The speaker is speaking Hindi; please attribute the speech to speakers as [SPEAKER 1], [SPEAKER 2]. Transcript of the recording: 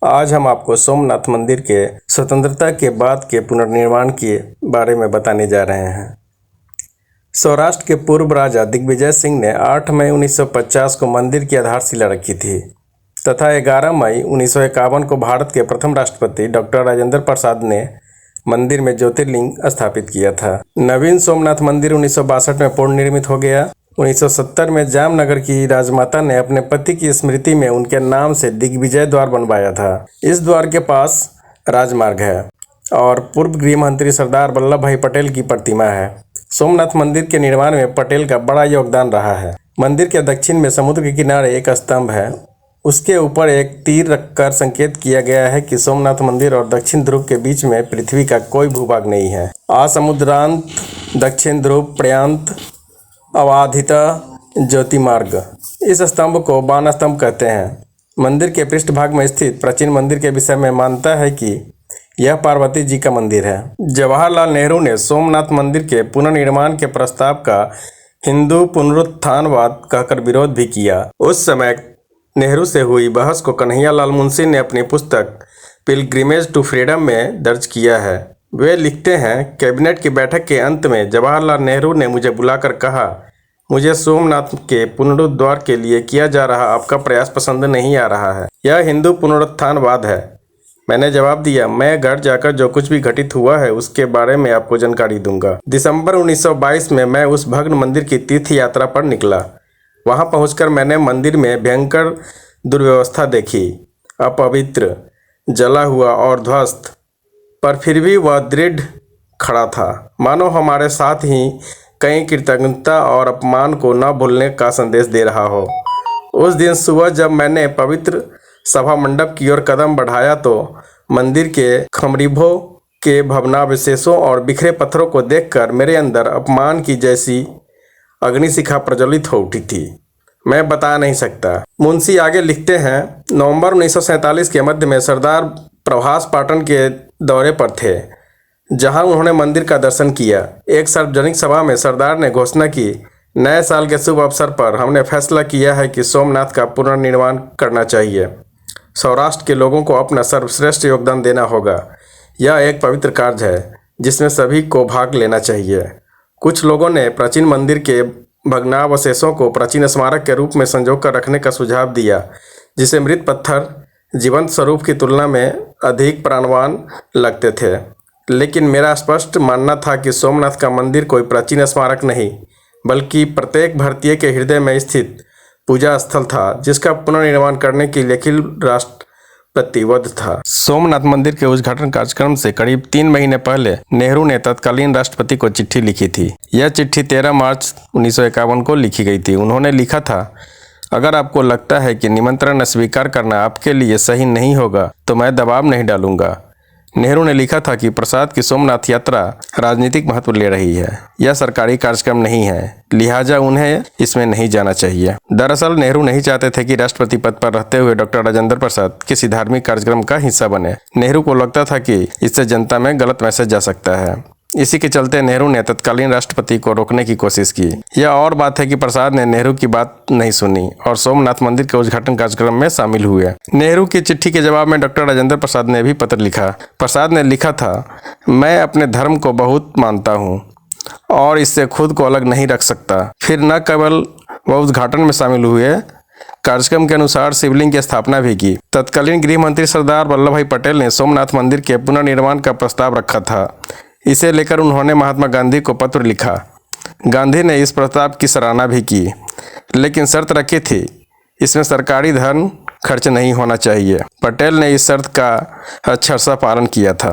[SPEAKER 1] आज हम आपको सोमनाथ मंदिर के स्वतंत्रता के बाद के पुनर्निर्माण के बारे में बताने जा रहे हैं। सौराष्ट्र के पूर्व राजा दिग्विजय सिंह ने 8 मई 1950 को मंदिर की आधारशिला रखी थी तथा 11 मई 1951 को भारत के प्रथम राष्ट्रपति डॉक्टर राजेंद्र प्रसाद ने मंदिर में ज्योतिर्लिंग स्थापित किया था। नवीन सोमनाथ मंदिर 1962 में पूर्ण निर्मित हो गया। 1970 में जामनगर की राजमाता ने अपने पति की स्मृति में उनके नाम से दिग्विजय द्वार बनवाया था। इस द्वार के पास राजमार्ग है और पूर्व गृह मंत्री सरदार वल्लभ भाई पटेल की प्रतिमा है। सोमनाथ मंदिर के निर्माण में पटेल का बड़ा योगदान रहा है। मंदिर के दक्षिण में समुद्र के किनारे एक स्तंभ है, उसके ऊपर एक तीर रखकर संकेत किया गया है कि सोमनाथ मंदिर और दक्षिण ध्रुव के बीच में पृथ्वी का कोई भूभाग नहीं है। आसमुद्रांत दक्षिण ध्रुव प्रयांत अवाधिता ज्योतिमार्ग। इस स्तंभ को बाण स्तंभ कहते हैं। मंदिर के पृष्ठभाग में स्थित प्राचीन मंदिर के विषय में मानता है कि यह पार्वती जी का मंदिर है। जवाहरलाल नेहरू ने सोमनाथ मंदिर के पुनर्निर्माण के प्रस्ताव का हिंदू पुनरुत्थानवाद कहकर विरोध भी किया। उस समय नेहरू से हुई बहस को कन्हैयालाल मुंशी ने अपनी पुस्तक पिलग्रिमेज टू फ्रीडम में दर्ज किया है। वे लिखते हैं, कैबिनेट की बैठक के अंत में जवाहरलाल नेहरू ने मुझे बुलाकर कहा, मुझे सोमनाथ के पुनरुद्धार के लिए किया जा रहा आपका प्रयास पसंद नहीं आ रहा है। यह हिंदू पुनरुत्थानवाद है। मैंने जवाब दिया, मैं घर जाकर जो कुछ भी घटित हुआ है उसके बारे में आपको जानकारी दूंगा। दिसंबर 1922 में मैं उस भग्न मंदिर की तीर्थ यात्रा पर निकला। वहां पहुंचकर मैंने मंदिर में भयंकर दुर्व्यवस्था देखी। अपवित्र, जला हुआ और ध्वस्त, पर फिर भी वह दृढ़ खड़ा था, मानो हमारे साथ ही कई कृतज्ञता और अपमान को न भूलने का संदेश दे रहा हो। उस दिन सुबह जब मैंने पवित्र सभा मंडप की ओर कदम बढ़ाया तो मंदिर के खमरीभों के भग्नावशेषों और बिखरे पत्थरों को देखकर मेरे अंदर अपमान की जैसी अग्निशिखा प्रज्वलित हो उठी थी। मैं बता नहीं सकता। मुंशी आगे लिखते हैं, नवंबर 1947 के मध्य में सरदार प्रभास पाटन के दौरे पर थे, जहां उन्होंने मंदिर का दर्शन किया। एक सार्वजनिक सभा में सरदार ने घोषणा की, नए साल के शुभ अवसर पर हमने फैसला किया है कि सोमनाथ का पुनर्निर्माण करना चाहिए। सौराष्ट्र के लोगों को अपना सर्वश्रेष्ठ योगदान देना होगा। यह एक पवित्र कार्य है जिसमें सभी को भाग लेना चाहिए। कुछ लोगों ने प्राचीन मंदिर के भग्नावशेषों को प्राचीन स्मारक के रूप में संजो कर रखने का सुझाव दिया, जिसे मृत पत्थर जीवंत स्वरूप की तुलना में अधिक प्राणवान लगते थे। लेकिन मेरा स्पष्ट मानना था कि सोमनाथ का मंदिर कोई प्राचीन स्मारक नहीं, बल्कि प्रत्येक भारतीय के हृदय में स्थित पूजा स्थल था, जिसका पुनर्निर्माण करने के लिए अखिल राष्ट्र प्रतिबद्ध था। सोमनाथ मंदिर के उद्घाटन कार्यक्रम से करीब 3 महीने पहले नेहरू ने तत्कालीन राष्ट्रपति को चिट्ठी लिखी थी। यह चिट्ठी 13 मार्च 1951 को लिखी गई थी। उन्होंने लिखा था, अगर आपको लगता है कि निमंत्रण स्वीकार करना आपके लिए सही नहीं होगा तो मैं दबाव नहीं डालूंगा। नेहरू ने लिखा था कि प्रसाद की सोमनाथ यात्रा राजनीतिक महत्व ले रही है। यह सरकारी कार्यक्रम नहीं है, लिहाजा उन्हें इसमें नहीं जाना चाहिए। दरअसल नेहरू नहीं चाहते थे कि राष्ट्रपति पद पर रहते हुए डॉक्टर राजेंद्र प्रसाद किसी धार्मिक कार्यक्रम का हिस्सा बने। नेहरू को लगता था कि इससे जनता में गलत मैसेज जा सकता है। इसी के चलते नेहरू ने तत्कालीन राष्ट्रपति को रोकने की कोशिश की। यह और बात है कि प्रसाद ने नेहरू की बात नहीं सुनी और सोमनाथ मंदिर के उद्घाटन कार्यक्रम में शामिल हुए। नेहरू की चिट्ठी के जवाब में डॉक्टर राजेंद्र प्रसाद ने भी पत्र लिखा। प्रसाद ने लिखा था, मैं अपने धर्म को बहुत मानता हूँ और इससे खुद को अलग नहीं रख सकता। फिर न केवल वह उद्घाटन में शामिल हुए, कार्यक्रम के अनुसार शिवलिंग की स्थापना भी की। तत्कालीन गृह मंत्री सरदार वल्लभ भाई पटेल ने सोमनाथ मंदिर के पुनर्निर्माण का प्रस्ताव रखा था। इसे लेकर उन्होंने महात्मा गांधी को पत्र लिखा। गांधी ने इस प्रस्ताव की सराहना भी की, लेकिन शर्त रखी थी, इसमें सरकारी धन खर्च नहीं होना चाहिए। पटेल ने इस शर्त का अक्षरशः पालन किया था।